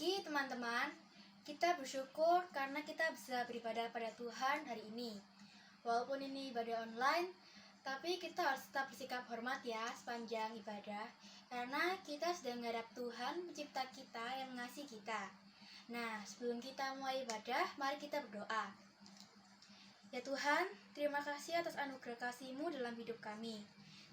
pagi teman-teman. Kita bersyukur karena kita bisa beribadah pada Tuhan hari ini. Walaupun ini ibadah online, tapi kita harus tetap bersikap hormat ya sepanjang ibadah, karena kita sedang menghadap Tuhan pencipta kita yang mengasihi kita. Nah, sebelum kita mulai ibadah, mari kita berdoa. Ya Tuhan, terima kasih atas anugerah kasih-Mu dalam hidup kami.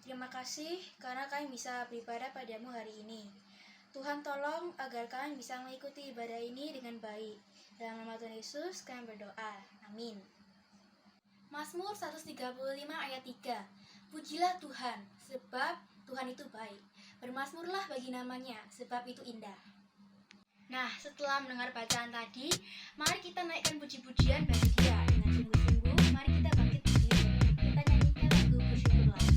Terima kasih karena kami bisa beribadah padamu hari ini. Tuhan tolong agar kami bisa mengikuti ibadah ini dengan baik. Dalam nama Tuhan Yesus kami berdoa. Amin. Mazmur 135 ayat 3. Pujilah Tuhan, sebab Tuhan itu baik. Bermazmurlah bagi namanya, sebab itu indah. Nah, setelah mendengar bacaan tadi, mari kita naikkan puji-pujian bagi Dia dengan sungguh-sungguh. Mari kita bangkit berdiri. Kita nyanyikan lagu Bersyukurlah.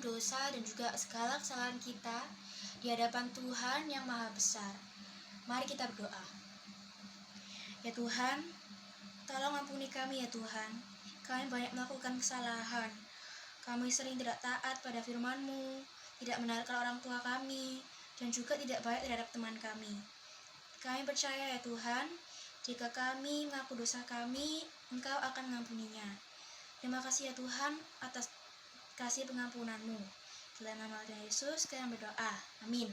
Dosa dan juga segala kesalahan kita di hadapan Tuhan yang Maha Besar. Mari kita berdoa. Ya Tuhan, tolong ampuni kami ya Tuhan. Kami banyak melakukan kesalahan. Kami sering tidak taat pada firman-Mu, tidak mendengarkan orang tua kami, dan juga tidak baik terhadap teman kami. Kami percaya ya Tuhan, jika kami mengaku dosa kami, Engkau akan mengampuninya. Terima kasih ya Tuhan atas kasih pengampunan-Mu. Dalam nama Tuhan Yesus kami berdoa. Amin.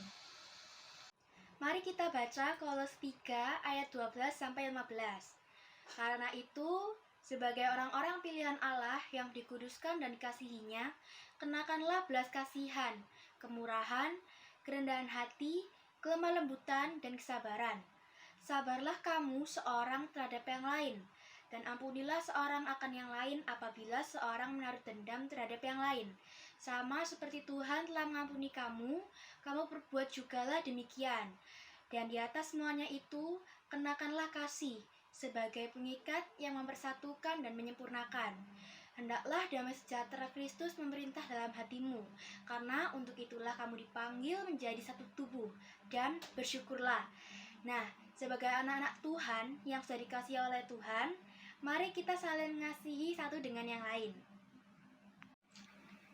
Mari kita baca Kolose 3 ayat 12-15. Karena itu, sebagai orang-orang pilihan Allah yang dikuduskan dan dikasihinya, kenakanlah belas kasihan, kemurahan, kerendahan hati, kelemah lembutan, dan kesabaran. Sabarlah kamu seorang terhadap yang lain, Dan ampunilah seorang akan yang lain apabila seorang menaruh dendam terhadap yang lain. Sama seperti Tuhan telah mengampuni kamu, kamu berbuat jugalah demikian. Dan di atas semuanya itu, kenakanlah kasih sebagai pengikat yang mempersatukan dan menyempurnakan. Hendaklah damai sejahtera Kristus memerintah dalam hatimu, karena untuk itulah kamu dipanggil menjadi satu tubuh, dan bersyukurlah. Nah, sebagai anak-anak Tuhan yang sudah dikasihi oleh Tuhan, mari kita saling mengasihi satu dengan yang lain.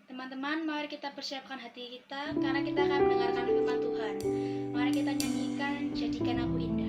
Teman-teman, mari kita persiapkan hati kita, karena kita akan mendengarkan firman Tuhan. Mari kita nyanyikan, Jadikan Aku Indah.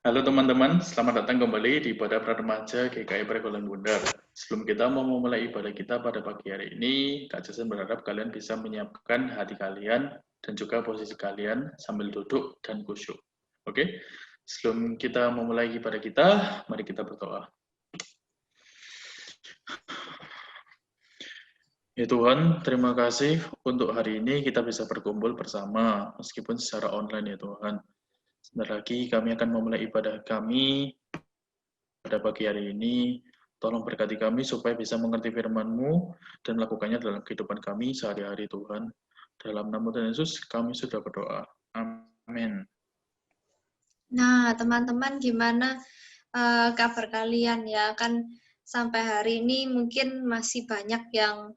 Halo teman-teman, selamat datang kembali di ibadah Prademaja GKI Prekolan Bundar. Sebelum kita mau memulai ibadah kita pada pagi hari ini, Kak Jason berharap kalian bisa menyiapkan hati kalian dan juga posisi kalian sambil duduk dan khusyuk. Oke, sebelum kita memulai ibadah kita, mari kita berdoa. Ya Tuhan, terima kasih untuk hari ini kita bisa berkumpul bersama, meskipun secara online ya Tuhan. Sebentar lagi kami akan memulai ibadah kami pada pagi hari ini. Tolong berkati kami supaya bisa mengerti firman-Mu dan melakukannya dalam kehidupan kami sehari-hari Tuhan. Dalam nama Tuhan Yesus kami sudah berdoa. Amin. Nah, teman-teman gimana kabar kalian ya? Kan sampai hari ini mungkin masih banyak yang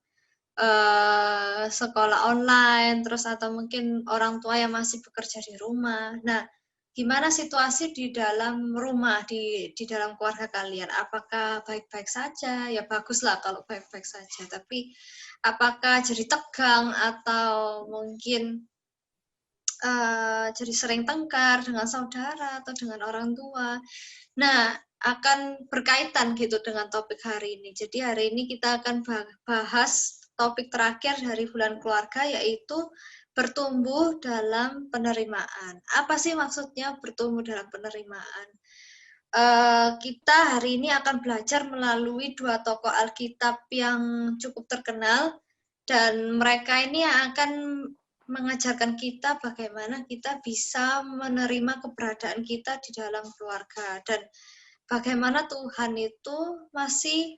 sekolah online, terus atau mungkin orang tua yang masih bekerja di rumah. Nah, gimana situasi di dalam rumah, di dalam keluarga kalian? Apakah baik-baik saja? Ya baguslah kalau baik-baik saja. Tapi apakah jadi tegang atau mungkin jadi sering tengkar dengan saudara atau dengan orang tua? Nah, akan berkaitan gitu dengan topik hari ini. Jadi hari ini kita akan bahas topik terakhir dari bulan keluarga, yaitu bertumbuh dalam penerimaan. Apa sih maksudnya bertumbuh dalam penerimaan? Kita hari ini akan belajar melalui dua tokoh Alkitab yang cukup terkenal, dan mereka ini akan mengajarkan kita bagaimana kita bisa menerima keberadaan kita di dalam keluarga. Dan bagaimana Tuhan itu masih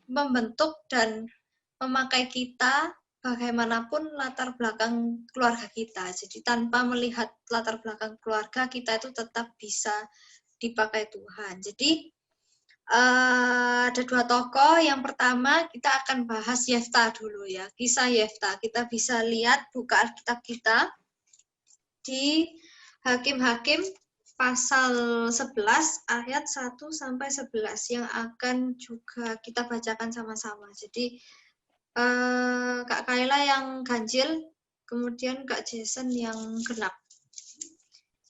membentuk dan memakai kita bagaimanapun latar belakang keluarga kita. Jadi tanpa melihat latar belakang keluarga, kita itu tetap bisa dipakai Tuhan. Jadi ada dua tokoh. Yang pertama kita akan bahas Yefta dulu ya, kisah Yefta. Kita bisa lihat, buka Alkitab kita di Hakim-Hakim pasal 11 ayat 1 sampai 11 yang akan juga kita bacakan sama-sama. Jadi Kak Kayla yang ganjil, kemudian Kak Jason yang genap.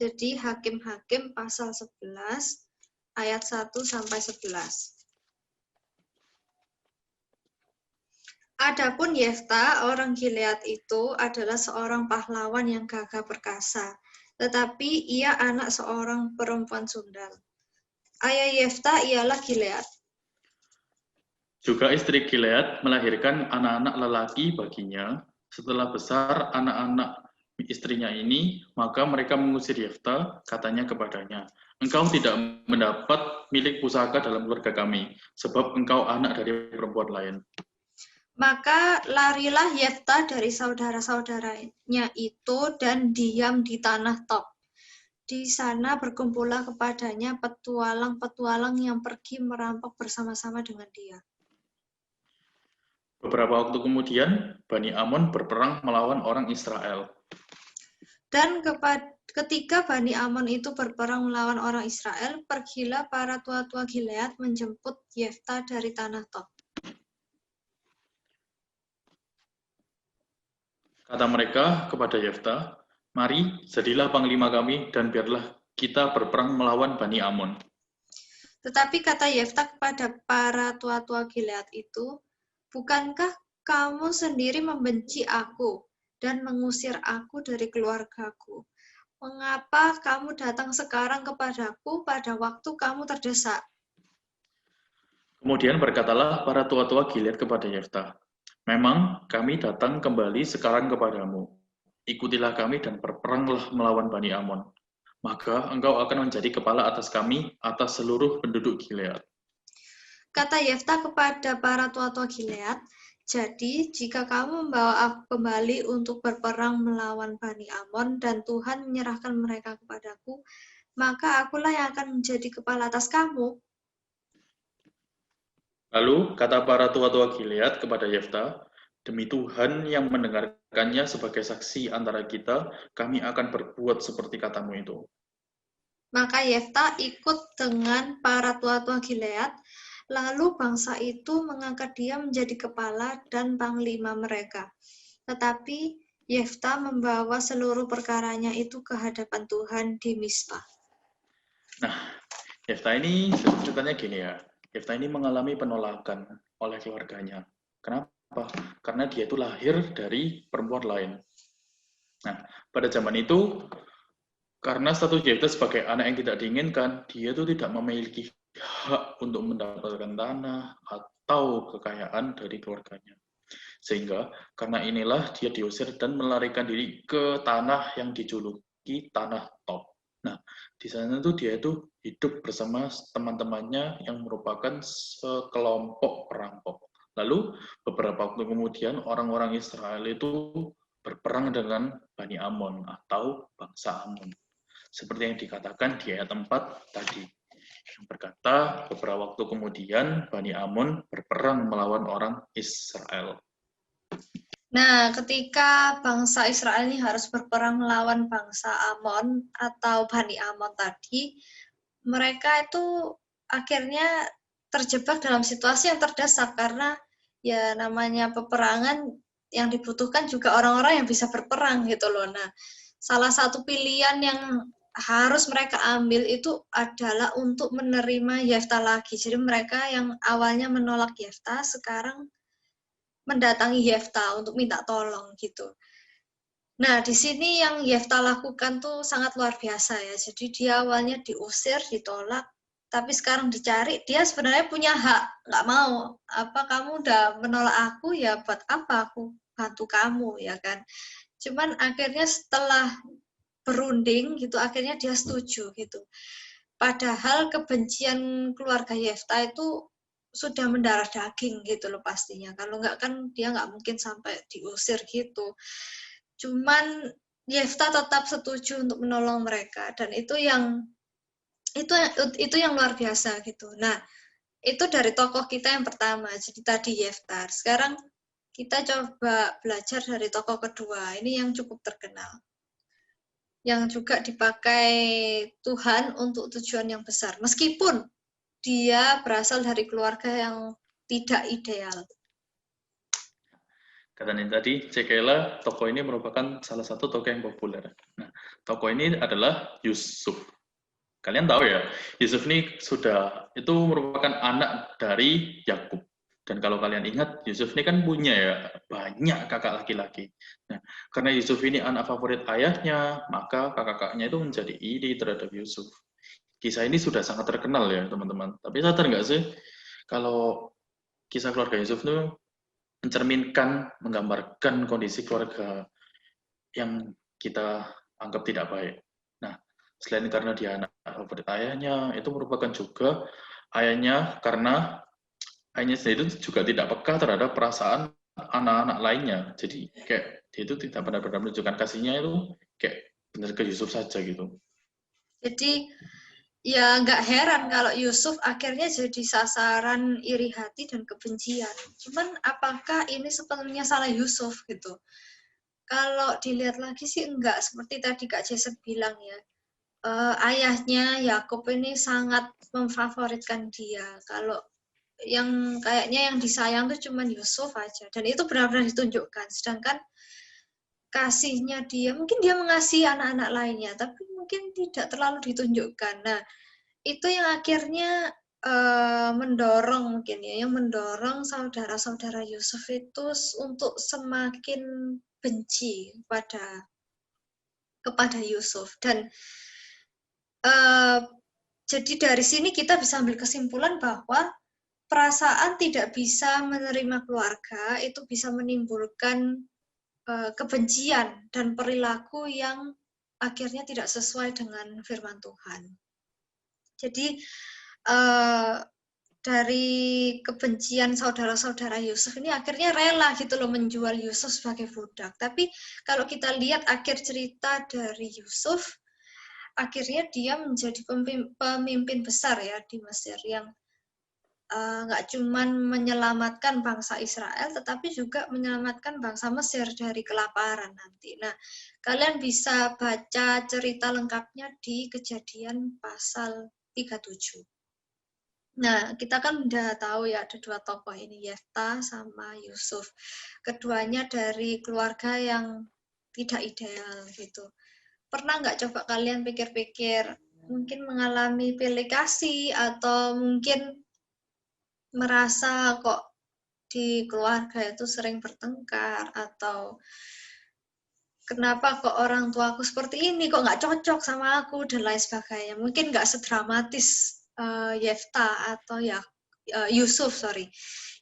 Jadi Hakim-Hakim pasal 11 ayat 1 sampai 11. Adapun Yefta, orang Gilead itu adalah seorang pahlawan yang gagah perkasa, tetapi ia anak seorang perempuan sundal. Ayah Yefta ialah Gilead. Juga istri Gilead melahirkan anak-anak lelaki baginya. Setelah besar anak-anak istrinya ini, maka mereka mengusir Yefta, katanya kepadanya, engkau tidak mendapat milik pusaka dalam keluarga kami, sebab engkau anak dari perempuan lain. Maka larilah Yefta dari saudara-saudaranya itu dan diam di tanah Tob. Di sana berkumpullah kepadanya petualang-petualang yang pergi merampok bersama-sama dengan dia. Beberapa waktu kemudian, Bani Amon berperang melawan orang Israel. Dan ketika Bani Amon itu berperang melawan orang Israel, pergilah para tua-tua Gilead menjemput Yefta dari tanah Tob. Kata mereka kepada Yefta, mari, jadilah panglima kami, dan biarlah kita berperang melawan Bani Amon. Tetapi kata Yefta kepada para tua-tua Gilead itu, bukankah kamu sendiri membenci aku dan mengusir aku dari keluargaku? Mengapa kamu datang sekarang kepadaku pada waktu kamu terdesak? Kemudian berkatalah para tua-tua Gilead kepada Yefta, memang kami datang kembali sekarang kepadamu. Ikutilah kami dan berperanglah melawan Bani Amon. Maka engkau akan menjadi kepala atas kami, atas seluruh penduduk Gilead. Kata Yefta kepada para tua-tua Gilead, jadi jika kamu membawa aku kembali untuk berperang melawan Bani Amon dan Tuhan menyerahkan mereka kepadaku, maka akulah yang akan menjadi kepala atas kamu. Lalu kata para tua-tua Gilead kepada Yefta, demi Tuhan yang mendengarkannya sebagai saksi antara kita, kami akan berbuat seperti katamu itu. Maka Yefta ikut dengan para tua-tua Gilead, lalu bangsa itu mengangkat dia menjadi kepala dan panglima mereka. Tetapi Yefta membawa seluruh perkaranya itu ke hadapan Tuhan di Mispa. Nah, Yefta ini ceritanya gini ya. Yefta ini mengalami penolakan oleh keluarganya. Kenapa? Karena dia itu lahir dari perempuan lain. Nah, pada zaman itu, karena status Yefta sebagai anak yang tidak diinginkan, dia itu tidak memiliki hak untuk mendapatkan tanah atau kekayaan dari keluarganya. Sehingga karena inilah dia diusir dan melarikan diri ke tanah yang dijuluki Tanah Tob. Nah, di sana tuh dia itu hidup bersama teman-temannya yang merupakan sekelompok perampok. Lalu beberapa waktu kemudian orang-orang Israel itu berperang dengan Bani Amon atau bangsa Amon. Seperti yang dikatakan di ayat 4 tadi. Yang berkata, beberapa waktu kemudian Bani Amon berperang melawan orang Israel. Nah, ketika bangsa Israel ini harus berperang melawan bangsa Amon atau Bani Amon tadi, mereka itu akhirnya terjebak dalam situasi yang terdesak karena ya namanya peperangan yang dibutuhkan juga orang-orang yang bisa berperang gitu loh. Nah, salah satu pilihan yang harus mereka ambil itu adalah untuk menerima Yefta lagi. Jadi mereka yang awalnya menolak Yefta sekarang mendatangi Yefta untuk minta tolong gitu. Nah, di sini yang Yefta lakukan tuh sangat luar biasa ya. Jadi dia awalnya diusir, ditolak, tapi sekarang dicari, dia sebenarnya punya hak, nggak mau. Apa kamu udah menolak aku, ya buat apa aku bantu kamu, ya kan? Cuman akhirnya setelah berunding gitu, akhirnya dia setuju gitu. Padahal kebencian keluarga Yefta itu sudah mendarah daging gitu loh pastinya. Kalau nggak kan dia nggak mungkin sampai diusir gitu. Cuman Yefta tetap setuju untuk menolong mereka dan itu yang luar biasa gitu. Nah, itu dari tokoh kita yang pertama. Jadi tadi Yefta. Sekarang kita coba belajar dari tokoh kedua. Ini yang cukup terkenal. Yang juga dipakai Tuhan untuk tujuan yang besar. Meskipun dia berasal dari keluarga yang tidak ideal. Katanya tadi, Cekela, tokoh ini merupakan salah satu tokoh yang populer. Nah, tokoh ini adalah Yusuf. Kalian tahu ya, Yusuf ini itu merupakan anak dari Yakub. Dan kalau kalian ingat, Yusuf ini kan punya ya banyak kakak laki-laki. Nah, karena Yusuf ini anak favorit ayahnya, maka kakak-kakaknya itu menjadi iri terhadap Yusuf. Kisah ini sudah sangat terkenal ya teman-teman. Tapi sadar nggak sih, kalau kisah keluarga Yusuf itu mencerminkan, menggambarkan kondisi keluarga yang kita anggap tidak baik. Nah, selain karena dia anak favorit ayahnya, itu merupakan juga ayahnya karena ayahnya sendiri juga tidak peka terhadap perasaan anak-anak lainnya. Jadi kayak dia itu tidak benar-benar menunjukkan kasihnya itu kayak benar ke Yusuf saja gitu. Jadi ya nggak heran kalau Yusuf akhirnya jadi sasaran iri hati dan kebencian. Cuman apakah ini sepenuhnya salah Yusuf gitu? Kalau dilihat lagi sih enggak, seperti tadi Kak Jason bilang ya. Ayahnya Yakub ini sangat memfavoritkan dia. Kalau yang kayaknya yang disayang tuh cuma Yusuf aja, dan itu benar-benar ditunjukkan. Sedangkan kasihnya dia, mungkin dia mengasihi anak-anak lainnya, tapi mungkin tidak terlalu ditunjukkan. Nah, itu yang akhirnya mendorong mungkin ya, yang mendorong saudara-saudara Yusuf itu untuk semakin benci kepada Yusuf. Dan jadi dari sini kita bisa ambil kesimpulan bahwa perasaan tidak bisa menerima keluarga itu bisa menimbulkan kebencian dan perilaku yang akhirnya tidak sesuai dengan firman Tuhan. Jadi dari kebencian saudara-saudara Yusuf ini akhirnya rela gitu loh menjual Yusuf sebagai budak. Tapi kalau kita lihat akhir cerita dari Yusuf, akhirnya dia menjadi pemimpin besar ya di Mesir yang nggak cuman menyelamatkan bangsa Israel, tetapi juga menyelamatkan bangsa Mesir dari kelaparan nanti. Nah, kalian bisa baca cerita lengkapnya di Kejadian pasal 37. Nah, kita kan udah tahu ya ada dua tokoh ini, Yefta sama Yusuf. Keduanya dari keluarga yang tidak ideal gitu. Pernah nggak coba kalian pikir-pikir, mungkin mengalami pilih kasih atau mungkin merasa kok di keluarga itu sering bertengkar, atau kenapa kok orang tua aku seperti ini, kok nggak cocok sama aku, dan lain sebagainya. Mungkin nggak sedramatis Yefta atau ya Yusuf,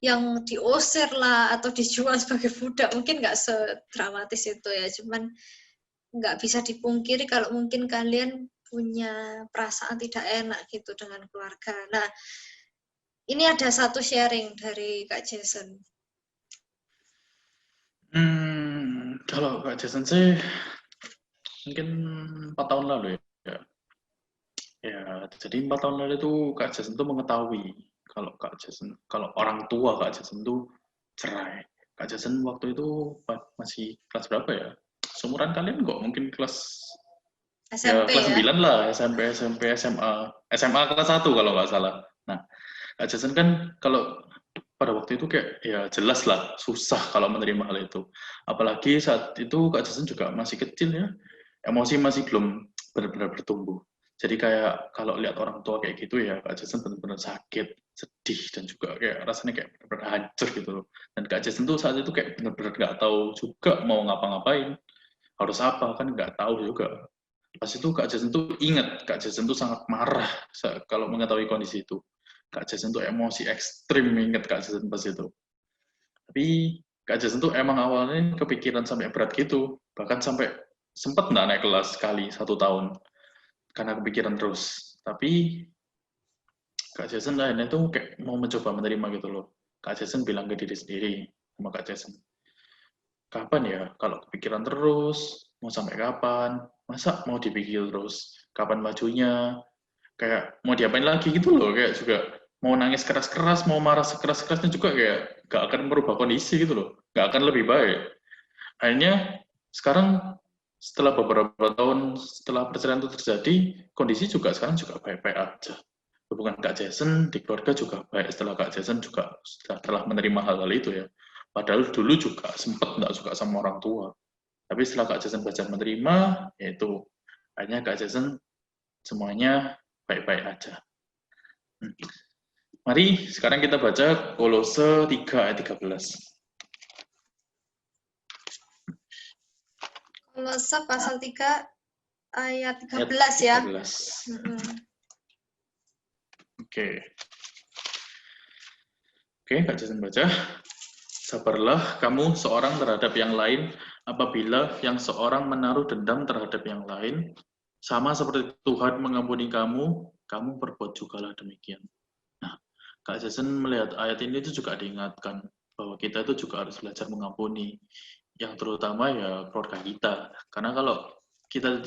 yang diusir lah atau dijual sebagai budak, mungkin nggak sedramatis itu ya. Cuman nggak bisa dipungkiri kalau mungkin kalian punya perasaan tidak enak gitu dengan keluarga. Nah, ini ada satu sharing dari Kak Jason. Kalau Kak Jason sih mungkin 4 tahun lalu ya. Ya, jadi 4 tahun lalu itu Kak Jason tuh mengetahui kalau orang tua Kak Jason tuh cerai. Kak Jason waktu itu masih kelas berapa ya? Seumuran kalian kok, mungkin kelas SMP kelas ya? 9 lah, SMP, SMA kelas 1 kalau nggak salah. Nah, Kak Jason kan kalau pada waktu itu kayak ya jelas lah susah kalau menerima hal itu. Apalagi saat itu Kak Jason juga masih kecil ya, emosi masih belum benar-benar bertumbuh. Jadi kayak kalau lihat orang tua kayak gitu ya Kak Jason benar-benar sakit, sedih, dan juga kayak rasanya kayak benar-benar hancur gitu loh. Dan Kak Jason tuh saat itu kayak benar-benar nggak tahu juga mau ngapa-ngapain, harus apa kan nggak tahu juga. Pas itu Kak Jason tuh ingat, Kak Jason tuh sangat marah kalau mengetahui kondisi itu. Kak Jason tuh emosi ekstrim, ingat Kak Jason pas itu. Tapi Kak Jason tuh emang awalnya kepikiran sampai berat gitu, bahkan sampai sempat nggak naik kelas sekali 1 tahun karena kepikiran terus. Tapi Kak Jason akhirnya tuh kayak mau mencoba menerima gitu loh. Kak Jason bilang ke diri sendiri sama Kak Jason, kapan ya kalau kepikiran terus, mau sampai kapan? Masa mau dipikir terus? Kapan majunya? Kayak mau diapain lagi gitu loh, kayak juga mau nangis keras-keras, mau marah sekeras-kerasnya juga kayak gak akan merubah kondisi gitu loh, gak akan lebih baik. Akhirnya sekarang setelah beberapa tahun setelah perceraian itu terjadi, kondisi juga sekarang juga baik-baik aja. Hubungan Kak Jason di keluarga juga baik setelah Kak Jason juga setelah menerima hal-hal itu ya. Padahal dulu juga sempat nggak suka sama orang tua. Tapi setelah Kak Jason belajar menerima, yaitu akhirnya Kak Jason semuanya baik-baik aja. Mari sekarang kita baca Kolose 3 ayat 13. Kolose pasal 3 ayat 13 ya. ya. 13. Oke, Kak Jason baca. Sabarlah kamu seorang terhadap yang lain, apabila yang seorang menaruh dendam terhadap yang lain, sama seperti Tuhan mengampuni kamu, kamu berbuat jugalah demikian. Nah, Kak Jason melihat ayat ini itu juga diingatkan bahwa kita itu juga harus belajar mengampuni, yang terutama ya keluarga kita. Karena kalau kita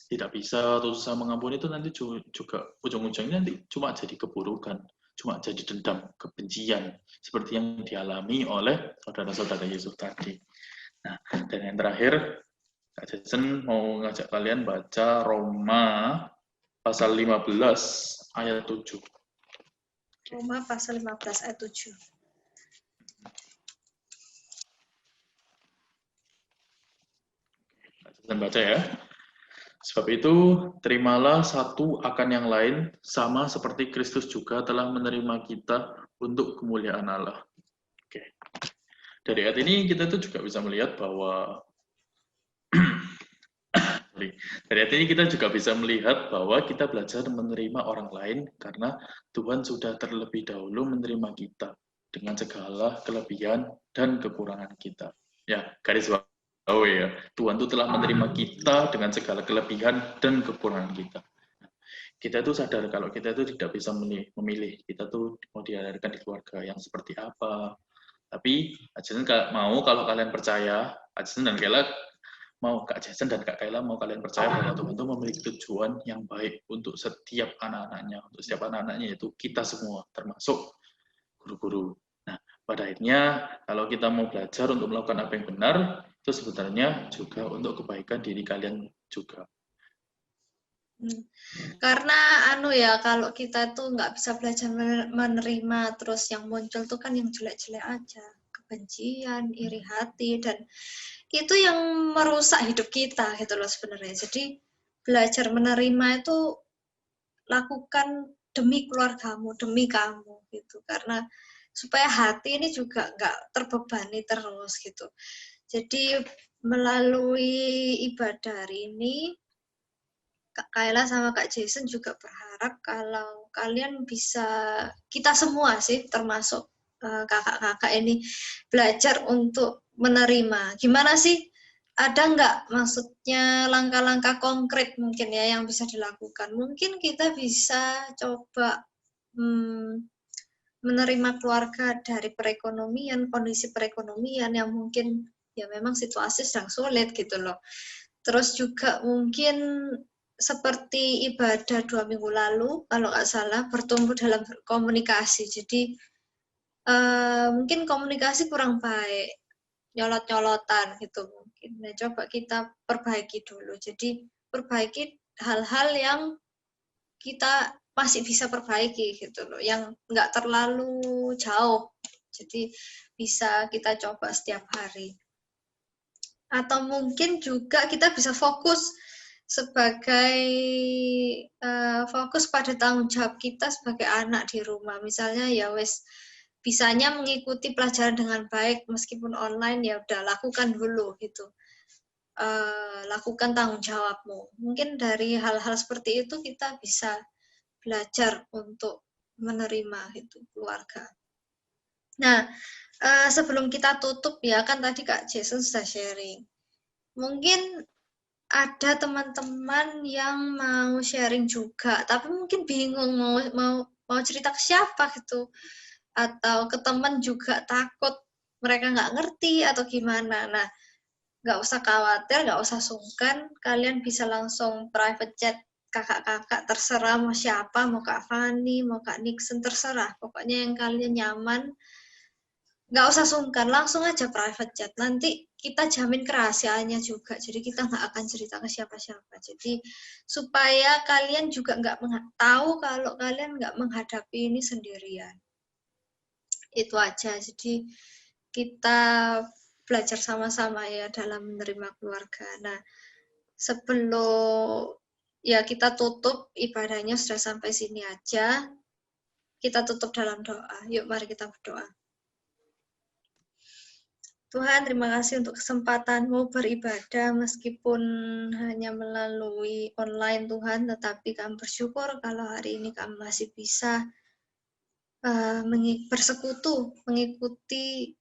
tidak bisa atau susah mengampuni itu nanti juga ujung-ujungnya nanti cuma jadi keburukan, cuma jadi dendam, kebencian, seperti yang dialami oleh saudara-saudara Yesus tadi. Nah, dan yang terakhir, Kak Jason mau ngajak kalian baca Roma pasal 15 ayat 7. Roma pasal 15 ayat 7. Kak Jason baca ya. Sebab itu, terimalah satu akan yang lain, sama seperti Kristus juga telah menerima kita untuk kemuliaan Allah. Oke. Dari ayat ini kita tuh juga bisa melihat bahwa dari ayat ini kita juga bisa melihat bahwa kita belajar menerima orang lain karena Tuhan sudah terlebih dahulu menerima kita dengan segala kelebihan dan kekurangan kita. Ya, garis bawahi ya. Tuhan itu telah menerima kita dengan segala kelebihan dan kekurangan kita. Kita itu sadar kalau kita itu tidak bisa memilih. Kita tuh mau dilahirkan di keluarga yang seperti apa. Tapi Jason mau kalau kalian percaya, Jason dan Kayla mau Kak Jason dan Kak Kayla mau kalian percaya bahwa Tuhan itu memiliki tujuan yang baik untuk setiap anak-anaknya, untuk setiap anak-anaknya yaitu kita semua, termasuk guru-guru. Nah, pada akhirnya kalau kita mau belajar untuk melakukan apa yang benar, itu sebenarnya juga untuk kebaikan diri kalian juga. Karena kalau kita tuh nggak bisa belajar menerima, terus yang muncul tuh kan yang jelek-jelek aja, kebencian, iri hati, dan itu yang merusak hidup kita gitu loh sebenarnya. Jadi belajar menerima itu lakukan demi keluargamu, demi kamu gitu, karena supaya hati ini juga nggak terbebani terus gitu. Jadi melalui ibadah hari ini, Kak Kayla sama Kak Jason juga berharap kalau kalian bisa, kita semua sih termasuk kakak-kakak ini, belajar untuk menerima. Gimana sih? Ada nggak maksudnya langkah-langkah konkret mungkin ya yang bisa dilakukan? Mungkin kita bisa coba menerima keluarga dari perekonomian, kondisi perekonomian yang mungkin ya memang situasi sedang sulit gitu loh. Terus juga mungkin seperti ibadah 2 minggu lalu, kalau nggak salah, bertumbuh dalam komunikasi. Jadi mungkin komunikasi kurang baik, nyolot-nyolotan gitu mungkin. Nah, coba kita perbaiki dulu. Jadi perbaiki hal-hal yang kita masih bisa perbaiki gitu loh, yang nggak terlalu jauh. Jadi bisa kita coba setiap hari. Atau mungkin juga kita bisa fokus sebagai fokus pada tanggung jawab kita sebagai anak di rumah. Misalnya ya wes bisanya mengikuti pelajaran dengan baik meskipun online, ya udah lakukan dulu gitu. Lakukan tanggung jawabmu. Mungkin dari hal-hal seperti itu kita bisa belajar untuk menerima itu keluarga. Nah, sebelum kita tutup ya, kan tadi Kak Jason sudah sharing. Mungkin ada teman-teman yang mau sharing juga, tapi mungkin bingung mau cerita ke siapa gitu, atau ke teman juga takut mereka nggak ngerti atau gimana. Nah, nggak usah khawatir, nggak usah sungkan, kalian bisa langsung private chat kakak-kakak, terserah mau siapa, mau Kak Fani, mau Kak Nixon, terserah. Pokoknya yang kalian nyaman, nggak usah sungkan, langsung aja private chat. Nanti kita jamin kerahasiaannya juga, jadi kita nggak akan cerita ke siapa-siapa. Jadi supaya kalian juga nggak tahu kalau kalian nggak menghadapi ini sendirian. Itu aja. Jadi kita belajar sama-sama ya dalam menerima keluarga. Nah, sebelum ya kita tutup ibadahnya sudah sampai sini aja. Kita tutup dalam doa. Yuk mari kita berdoa. Tuhan, terima kasih untuk kesempatan-Mu beribadah meskipun hanya melalui online Tuhan, tetapi kami bersyukur kalau hari ini kami masih bisa bersekutu, mengikuti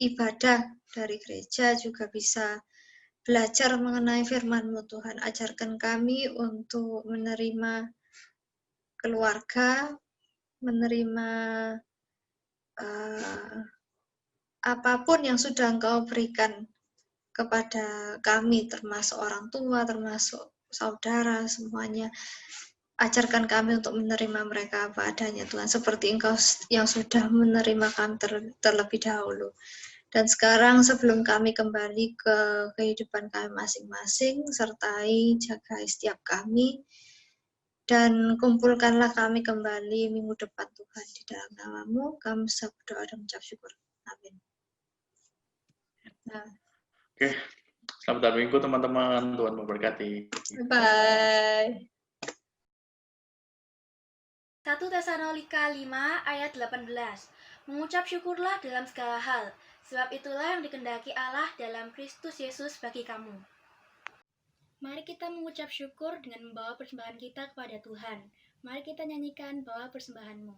ibadah dari gereja, juga bisa belajar mengenai firman-Mu Tuhan. Ajarkan kami untuk menerima keluarga, menerima apapun yang sudah Engkau berikan kepada kami, termasuk orang tua, termasuk saudara, semuanya. Ajarkan kami untuk menerima mereka apa adanya, Tuhan, seperti Engkau yang sudah menerima kami terlebih dahulu. Dan sekarang sebelum kami kembali ke kehidupan kami masing-masing, sertai, jagai setiap kami, dan kumpulkanlah kami kembali minggu depan, Tuhan, di dalam nama-Mu. Kami berdoa dan mengucap syukur. Amin. Nah. Oke, selamat minggu teman-teman. Tuhan memberkati. Bye. 1 Tesalonika 5 ayat 18. Mengucap syukurlah dalam segala hal, sebab itulah yang dikehendaki Allah dalam Kristus Yesus bagi kamu. Mari kita mengucap syukur dengan membawa persembahan kita kepada Tuhan. Mari kita nyanyikan bawa persembahanmu.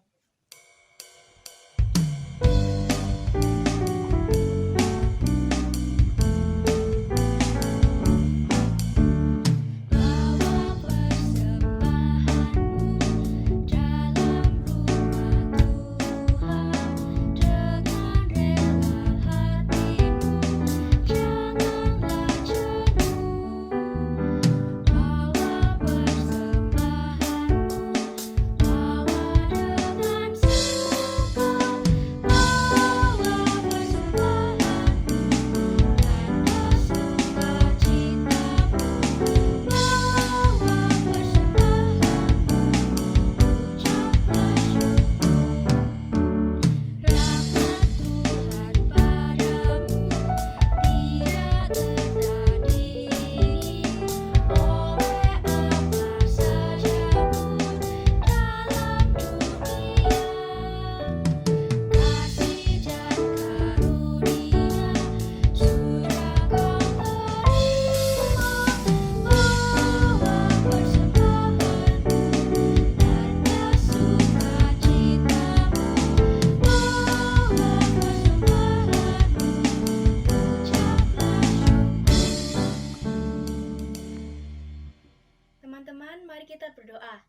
Teman-teman, mari kita berdoa.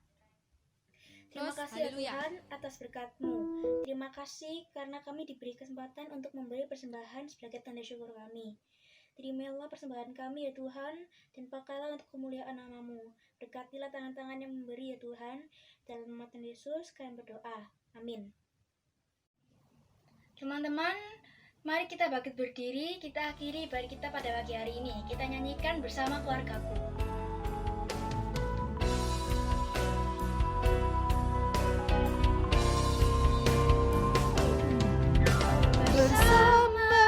Terima kasih ya Tuhan atas berkat-Mu. Terima kasih karena kami diberi kesempatan untuk memberi persembahan sebagai tanda syukur kami. Terimalah persembahan kami ya Tuhan, dan pakailah untuk kemuliaan nama-Mu. Berkatilah tangan-tangan yang memberi ya Tuhan. Dalam nama Tuhan Yesus kami berdoa. Amin. Teman-teman, mari kita bangkit berdiri. Kita akhiri ibadah kita pada pagi hari ini. Kita nyanyikan bersama keluargaku. Bersama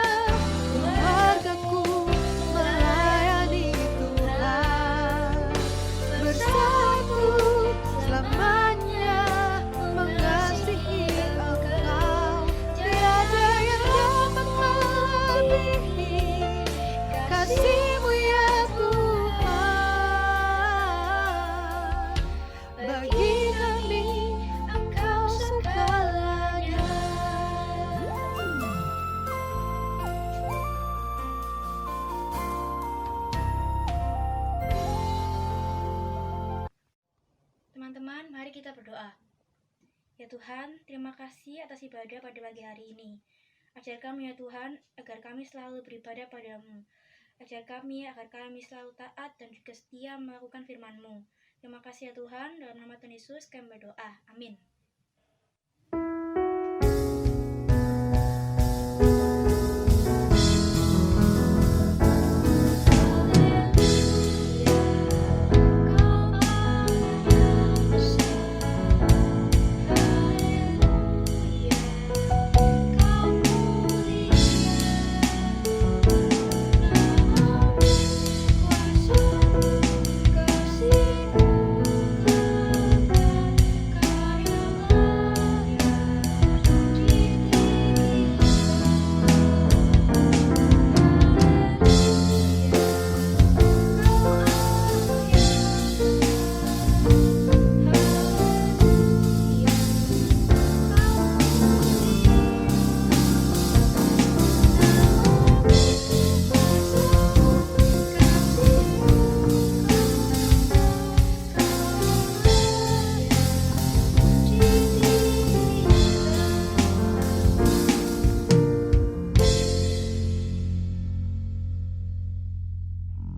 keluargaku melayani Tuhan, bersatu selamanya mengasihi Engkau. Tiada yang dapat melebihi kasih-Mu ya Tuhan. Ya Tuhan, terima kasih atas ibadah pada pagi hari ini. Ajar kami ya Tuhan, agar kami selalu beribadah padamu. Ajar kami agar kami selalu taat dan juga setia melakukan firman-Mu. Terima kasih ya Tuhan, dalam nama Tuhan Yesus kami berdoa. Amin.